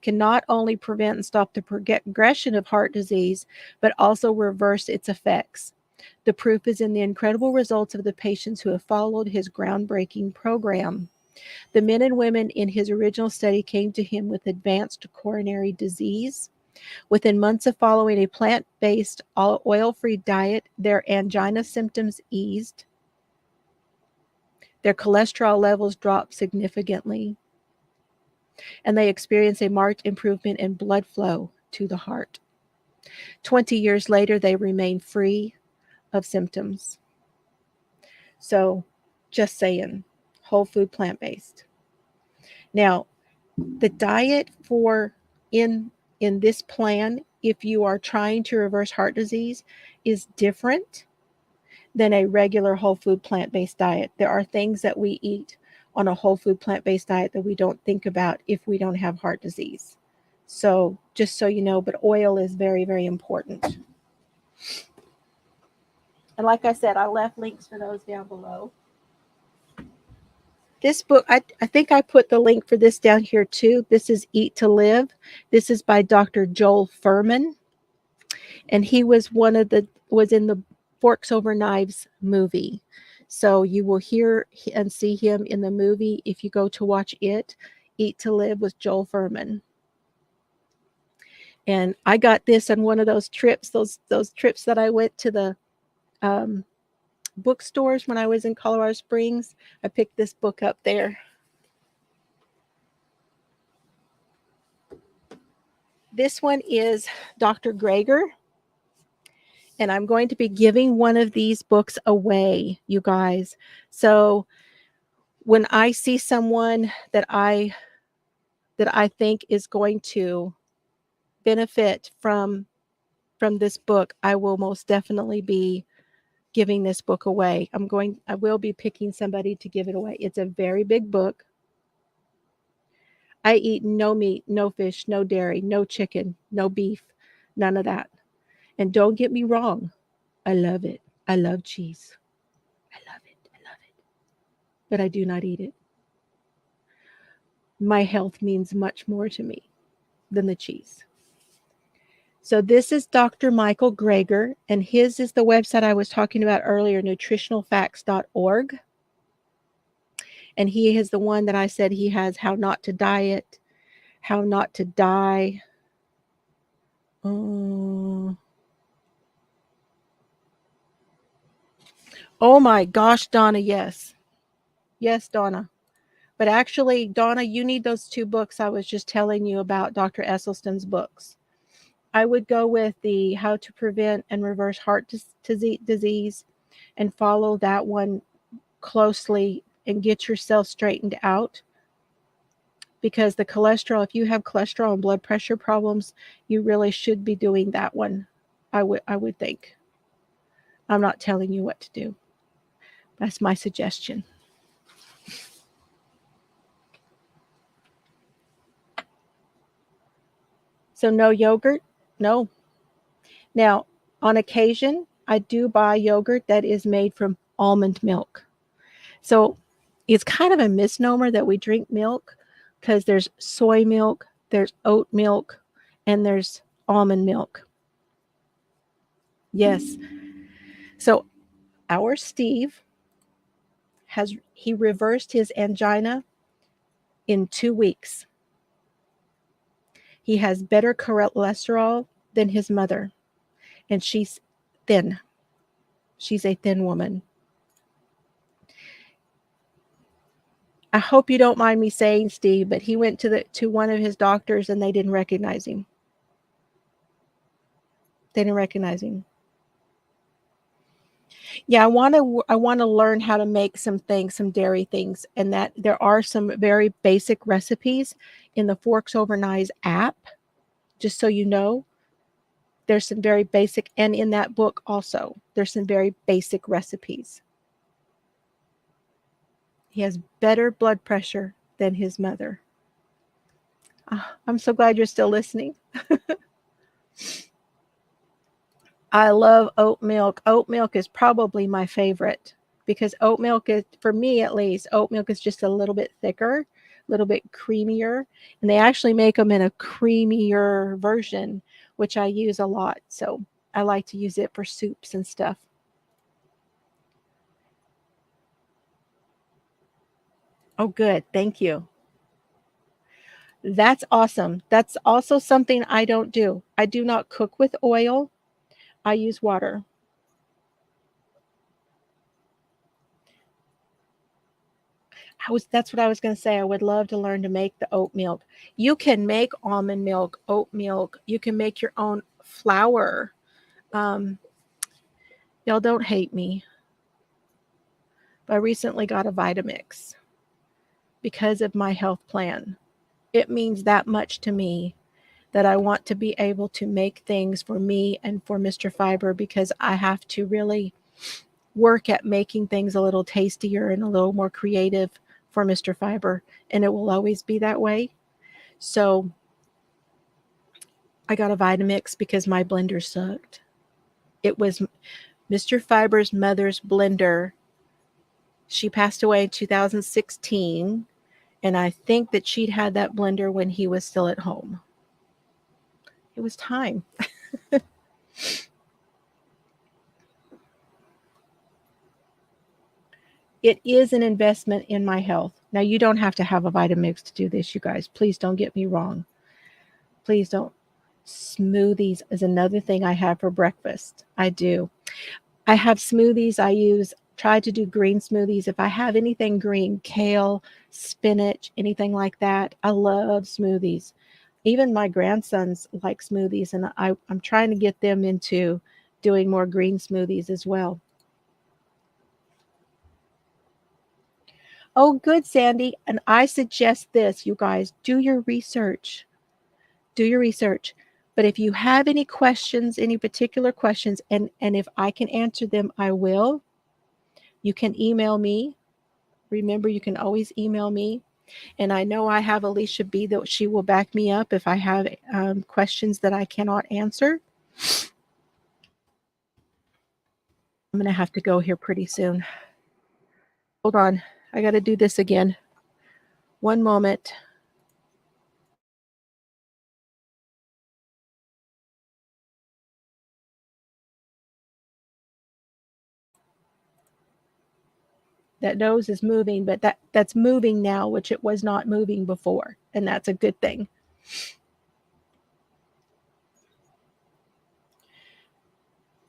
Speaker 1: can not only prevent and stop the progression of heart disease, but also reverse its effects. The proof is in the incredible results of the patients who have followed his groundbreaking program. The men and women in his original study came to him with advanced coronary disease. Within months of following a plant-based, oil-free diet, their angina symptoms eased. Their cholesterol levels dropped significantly, and they experienced a marked improvement in blood flow to the heart. 20 years later, they remain free of symptoms. So, just saying, whole food, plant-based. Now, the diet in this plan, if you are trying to reverse heart disease, is different than a regular whole food plant-based diet. There are things that we eat on a whole food plant-based diet that we don't think about if we don't have heart disease. So just so you know, but oil is very, very important. And like I said, I left links for those down below. This book, I think I put the link for this down here too. This is Eat to Live. This is by Dr. Joel Fuhrman. And he was was in the Forks Over Knives movie. So you will hear and see him in the movie if you go to watch it. Eat to Live with Joel Furman. And I got this on one of those trips, those trips that I went to the um, bookstores when I was in Colorado Springs. I picked this book up there. This one is Dr. Greger. And I'm going to be giving one of these books away, you guys. So when I see someone that I think is going to benefit from this book, I will most definitely be giving this book away. I will be picking somebody to give it away. It's a very big book. I eat no meat, no fish, no dairy, no chicken, no beef, none of that. And don't get me wrong, I love it. I love cheese. I love it. I love it. But I do not eat it. My health means much more to me than the cheese. So this is Dr. Michael Greger, and his is the website I was talking about earlier, nutritionalfacts.org. And he is the one that I said he has How Not to Diet, How Not to Die. Oh my gosh, Donna, yes. Yes, Donna. But actually, Donna, you need those 2 books I was just telling you about, Dr. Esselstyn's books. I would go with the How to Prevent and Reverse Heart Disease and follow that one closely and get yourself straightened out. Because the cholesterol, if you have cholesterol and blood pressure problems, you really should be doing that one. I would think. I'm not telling you what to do. That's my suggestion. So no yogurt? No. Now, on occasion, I do buy yogurt that is made from almond milk. So it's kind of a misnomer that we drink milk because there's soy milk, there's oat milk, and there's almond milk. Yes. So our Steve he reversed his angina in 2 weeks. He has better cholesterol than his mother, and she's thin. She's a thin woman. I hope you don't mind me saying, Steve, but he went to one of his doctors and they didn't recognize him. They didn't recognize him. Yeah, I want to learn how to make some dairy things, and that there are some very basic recipes in the Forks Over Knives app. Just so you know, there's some very basic, and in that book also, there's some very basic recipes. He has better blood pressure than his mother. I'm so glad you're still listening. I love oat milk. Oat milk is probably my favorite because oat milk is, for me at least, oat milk is just a little bit thicker, a little bit creamier. And they actually make them in a creamier version, which I use a lot. So I like to use it for soups and stuff. Oh, good. Thank you. That's awesome. That's also something I don't do. I do not cook with oil. I use water. That's what I was going to say. I would love to learn to make the oat milk. You can make almond milk, oat milk. You can make your own flour. Y'all don't hate me. But I recently got a Vitamix because of my health plan. It means that much to me that I want to be able to make things for me and for Mr. Fiber, because I have to really work at making things a little tastier and a little more creative for Mr. Fiber, and it will always be that way. So I got a Vitamix because my blender sucked. It was Mr. Fiber's mother's blender. She passed away in 2016, and I think that she'd had that blender when he was still at home. It was time. It is an investment in my health. Now, you don't have to have a Vitamix to do this, you guys. Please don't get me wrong. Please don't. Smoothies is another thing I have for breakfast. I do. I have smoothies. I try to do green smoothies. If I have anything green, kale, spinach, anything like that, I love smoothies. Even my grandsons like smoothies, and I'm trying to get them into doing more green smoothies as well. Oh, good, Sandy. And I suggest this, you guys, do your research. Do your research. But if you have any questions, any particular questions, and if I can answer them, I will. You can email me. Remember, you can always email me. And I know I have Alicia B that she will back me up if I have questions that I cannot answer. I'm going to have to go here pretty soon. Hold on. I got to do this again. One moment. That nose is moving, but that's moving now, which it was not moving before. And that's a good thing.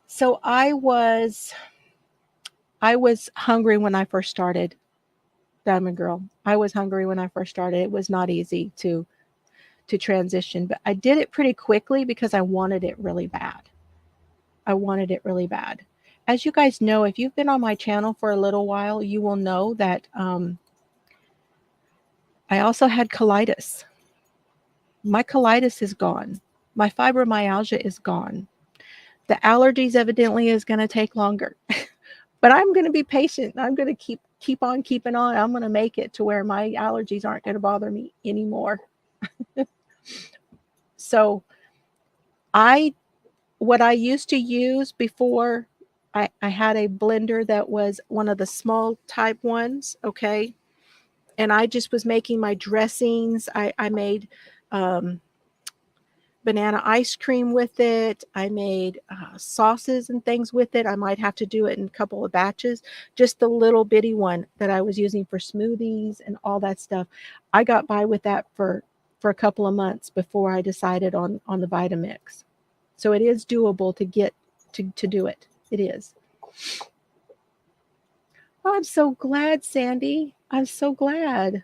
Speaker 1: So I was hungry when I first started, Diamond Girl. I was hungry when I first started. It was not easy to transition, but I did it pretty quickly because I wanted it really bad. I wanted it really bad. As you guys know, if you've been on my channel for a little while, you will know that I also had colitis. My colitis is gone. My fibromyalgia is gone. The allergies evidently is going to take longer. But I'm going to be patient. I'm going to keep on keeping on. I'm going to make it to where my allergies aren't going to bother me anymore. So what I used to use before, I had a blender that was one of the small type ones, okay? And I just was making my dressings. I made banana ice cream with it. I made sauces and things with it. I might have to do it in a couple of batches. Just the little bitty one that I was using for smoothies and all that stuff. I got by with that for a couple of months before I decided on the Vitamix. So it is doable to get to do it. It is. Oh, I'm so glad, Sandy. I'm so glad.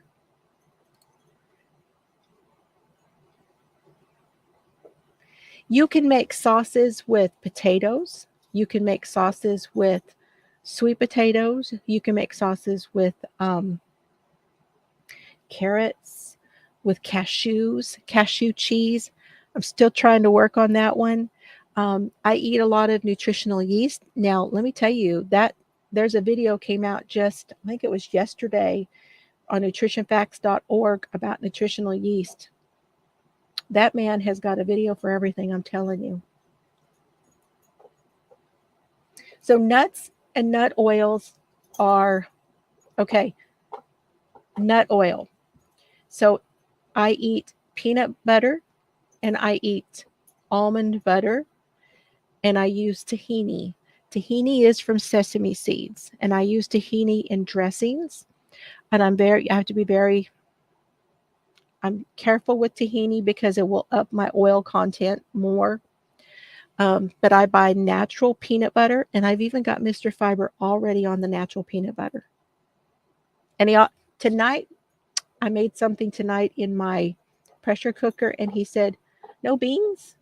Speaker 1: You can make sauces with potatoes. You can make sauces with sweet potatoes. You can make sauces with carrots, with cashews, cashew cheese. I'm still trying to work on that one. I eat a lot of nutritional yeast. Now, let me tell you that there's a video came out just, I think it was yesterday on nutritionfacts.org about nutritional yeast. That man has got a video for everything, I'm telling you. So nuts and nut oils are okay. Nut oil. So I eat peanut butter and I eat almond butter and I use tahini. Tahini is from sesame seeds and I use tahini in dressings. And I have to be I'm careful with tahini because it will up my oil content more. But I buy natural peanut butter, and I've even got Mr. Fiber already on the natural peanut butter. And tonight, I made something tonight in my pressure cooker, and he said, "No beans?"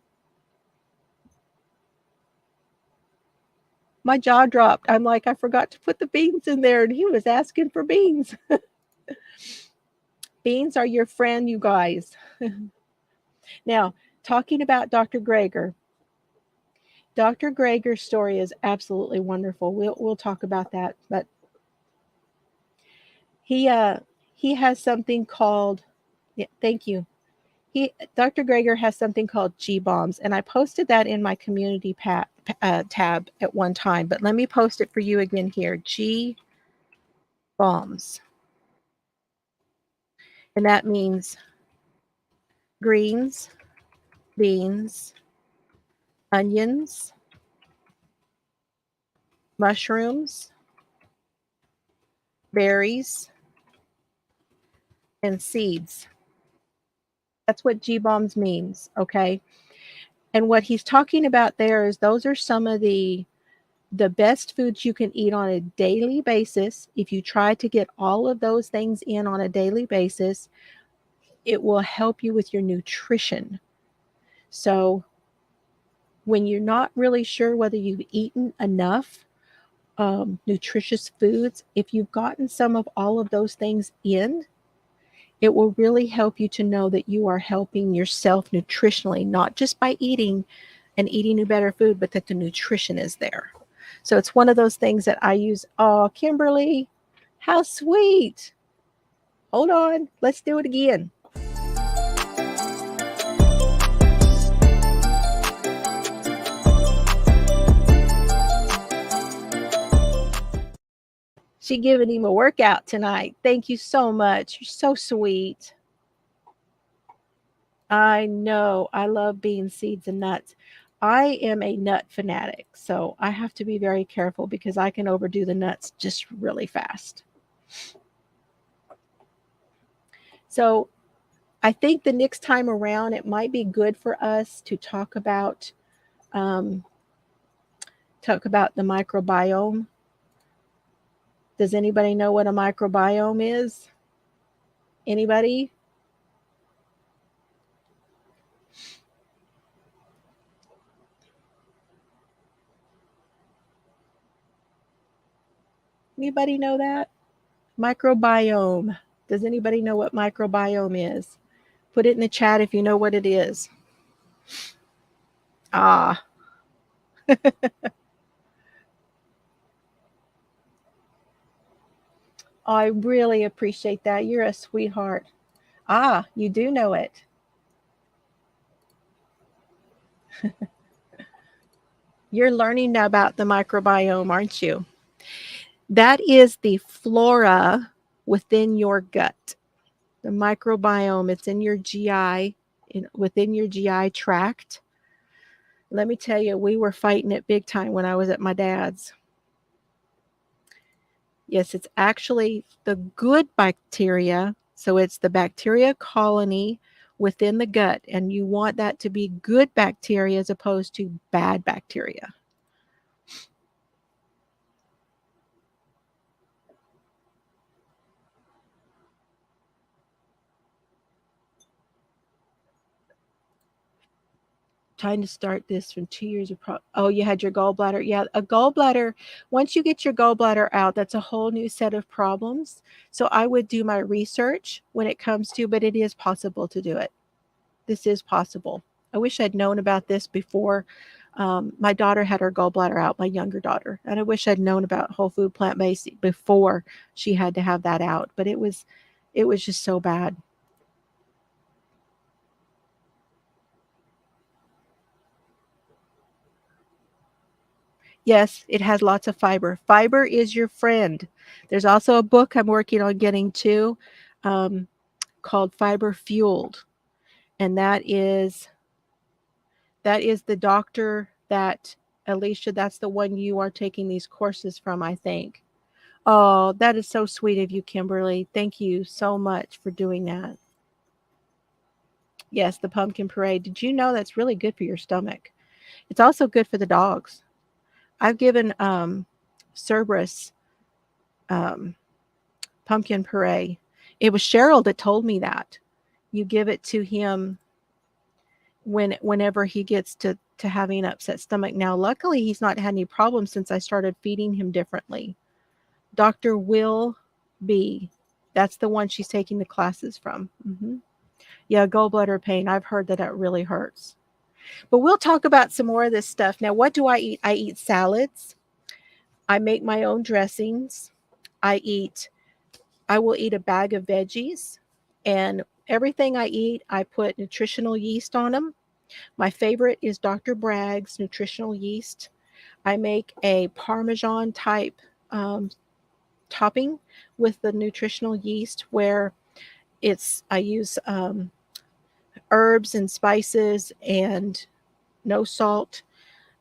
Speaker 1: My jaw dropped. I'm like, I forgot to put the beans in there, and he was asking for beans. Beans are your friend, you guys. Now, talking about Dr. Greger. Dr. Greger's story is absolutely wonderful. We'll talk about that, but he has something called, yeah, thank you. Dr. Greger has something called G bombs, and I posted that in my community tab at one time. But let me post it for you again here. G bombs, and that means greens, beans, onions, mushrooms, berries, and seeds. That's what G-bombs means, okay? And what he's talking about there is those are some of the best foods you can eat on a daily basis. If you try to get all of those things in on a daily basis, it will help you with your nutrition. So when you're not really sure whether you've eaten enough nutritious foods, if you've gotten some of all of those things in, it will really help you to know that you are helping yourself nutritionally, not just by eating and eating new better food, but that the nutrition is there. So it's one of those things that I use. Oh, Kimberly, how sweet. Hold on, let's do it again. She giving him a workout tonight. Thank you so much. You're so sweet. I know. I love beans, seeds, and nuts. I am a nut fanatic, so I have to be very careful because I can overdo the nuts just really fast. So I think the next time around, it might be good for us to um, talk about the microbiome. Does anybody know what a microbiome is? Anybody? Anybody know that? Microbiome. Does anybody know what microbiome is? Put it in the chat if you know what it is. Ah, I really appreciate that. You're a sweetheart. Ah, you do know it. You're learning now about the microbiome, aren't you? That is the flora within your gut. The microbiome, it's in your GI, within your GI tract. Let me tell you, we were fighting it big time when I was at my dad's. Yes, it's actually the good bacteria. So it's the bacteria colony within the gut, and you want that to be good bacteria as opposed to bad bacteria. Trying to start this from 2 years of oh, you had your gallbladder. Yeah, a gallbladder, once you get your gallbladder out, that's a whole new set of problems. So I would do my research when it comes to, but it is possible to do it. This is possible. I wish I'd known about this before. My daughter had her gallbladder out, my younger daughter, and I wish I'd known about whole food plant-based before she had to have that out. But it was just so bad. Yes, it has lots of fiber. Fiber is your friend. There's also a book I'm working on getting to, um, called Fiber Fueled, and that is the doctor that Alicia. That's the one you are taking these courses from, I think. Oh, that is so sweet of you, Kimberly. Thank you so much for doing that. Yes, the pumpkin puree. Did you know that's really good for your stomach? It's also good for the dogs. I've given Cerberus um, pumpkin puree. It was Cheryl that told me that. You give it to him whenever he gets to having an upset stomach. Now, luckily, he's not had any problems since I started feeding him differently. Dr. Will B. That's the one she's taking the classes from. Yeah, gallbladder pain. I've heard that it really hurts. But we'll talk about some more of this stuff. Now, what do I eat? I eat salads. I make my own dressings. I eat I will eat a bag of veggies, and everything I eat, I put nutritional yeast on them. My favorite is Dr. Bragg's nutritional yeast. I make a Parmesan type um, topping with the nutritional yeast where I use herbs and spices and no salt,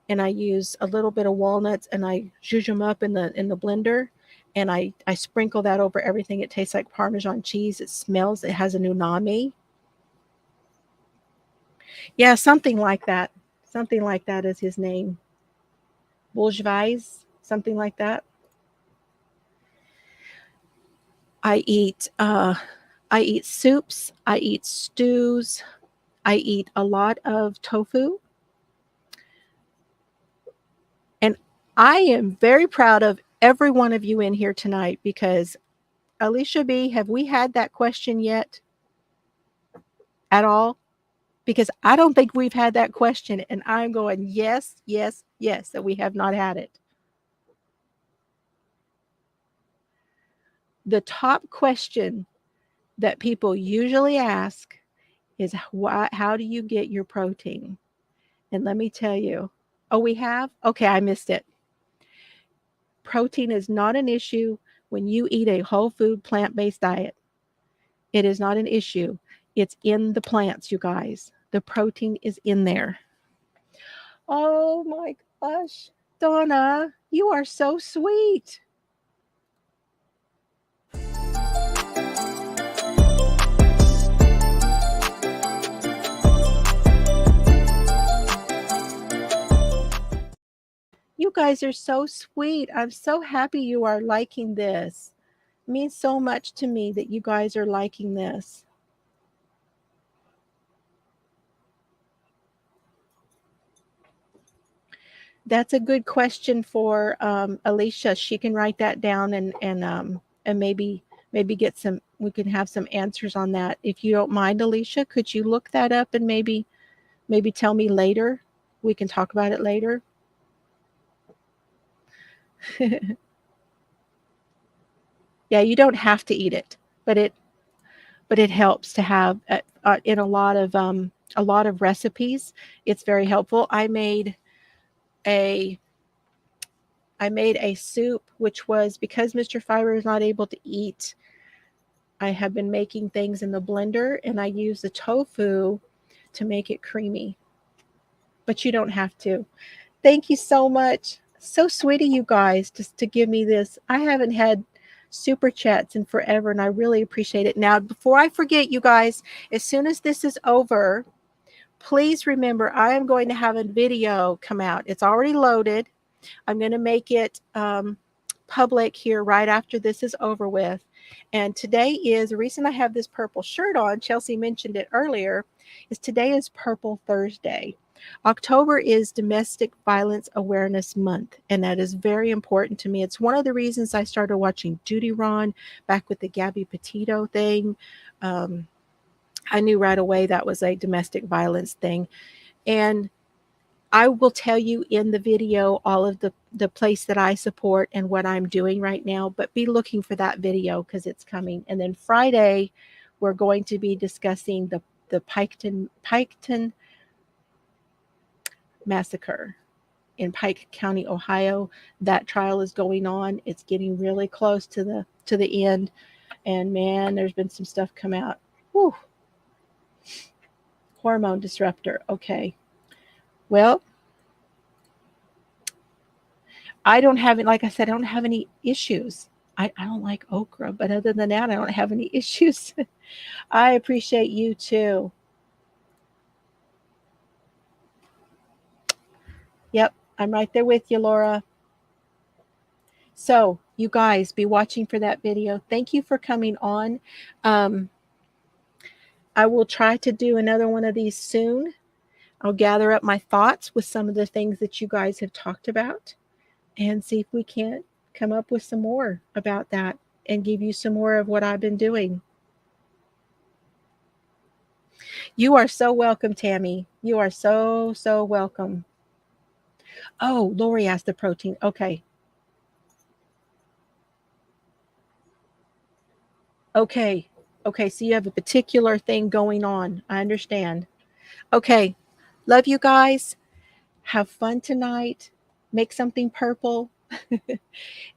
Speaker 1: and I use a little bit of walnuts and I zhuzh them up in the blender, and I sprinkle that over everything. It tastes like Parmesan cheese. It smells, it has an umami. Yeah, something like that. Something like that is his name. Bourgeois, something like that. I eat I eat soups, I eat stews, I eat a lot of tofu, and I am very proud of every one of you in here tonight because Alicia B, have we had that question yet at all? Because I don't think we've had that question, and I'm going, yes, yes, yes, that we have not had it. The top question that people usually ask is how do you get your protein? And let me tell you, oh, we have? Okay, I missed it. Protein is not an issue when you eat a whole food plant-based diet. It is not an issue. It's in the plants, you guys. The protein is in there. Oh my gosh, Donna, you are so sweet. You guys are so sweet. I'm so happy you are liking this. It means so much to me that you guys are liking this. That's a good question for Alicia. She can write that down and maybe get some. We can have some answers on that. If you don't mind, Alicia, could you look that up and maybe tell me later? We can talk about it later. Yeah, you don't have to eat it, but it helps to have in a lot of recipes. It's very helpful. A I made a soup, which was because Mr. Fiber is not able to eat. I have been making things in the blender and I use the tofu to make it creamy. But you don't have to. Thank you so much. So sweet of you guys just to give me this. I haven't had super chats in forever and I really appreciate it. Now, before I forget, you guys, as soon as this is over, please remember I am going to have a video come out. It's already loaded. I'm going to make it public here right after this is over with. And today is the reason I have this purple shirt on. Chelsea mentioned it earlier. Is today is Purple Thursday. October is Domestic Violence Awareness Month, and that is very important to me. It's one of the reasons I started watching Duty Ron back with the Gabby Petito thing. I knew right away that was a domestic violence thing. And I will tell you in the video all of the place that I support and what I'm doing right now, but be looking for that video because it's coming. And then Friday, we're going to be discussing the Piketon massacre in Pike County, Ohio. That trial is going on. It's getting really close to the end. And man, there's been some stuff come out. Whew. Hormone disruptor. Okay. Well, I don't have it. Like I said, I don't have any issues. I don't like okra, but other than that, I don't have any issues. I appreciate you too. Yep, I'm right there with you, Laura. So, you guys be watching for that video. Thank you for coming on. I will try to do another one of these soon. I'll gather up my thoughts with some of the things that you guys have talked about and see if we can't come up with some more about that and give you some more of what I've been doing. You are so welcome, Tammy. You are so, so welcome. Oh, Lori asked the protein. Okay. Okay. Okay. So you have a particular thing going on. I understand. Okay. Love you guys. Have fun tonight. Make something purple.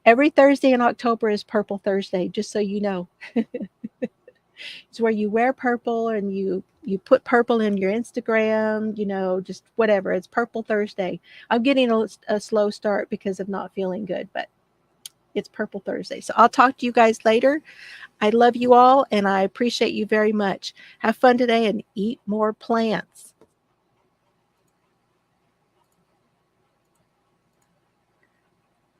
Speaker 1: Every Thursday in October is Purple Thursday, just so you know. It's where you wear purple and you put purple in your Instagram, just whatever. It's Purple Thursday. I'm getting a slow start because of not feeling good, but It's Purple Thursday. So I'll talk to you guys later. I love you all and I appreciate you very much. Have fun today and eat more plants.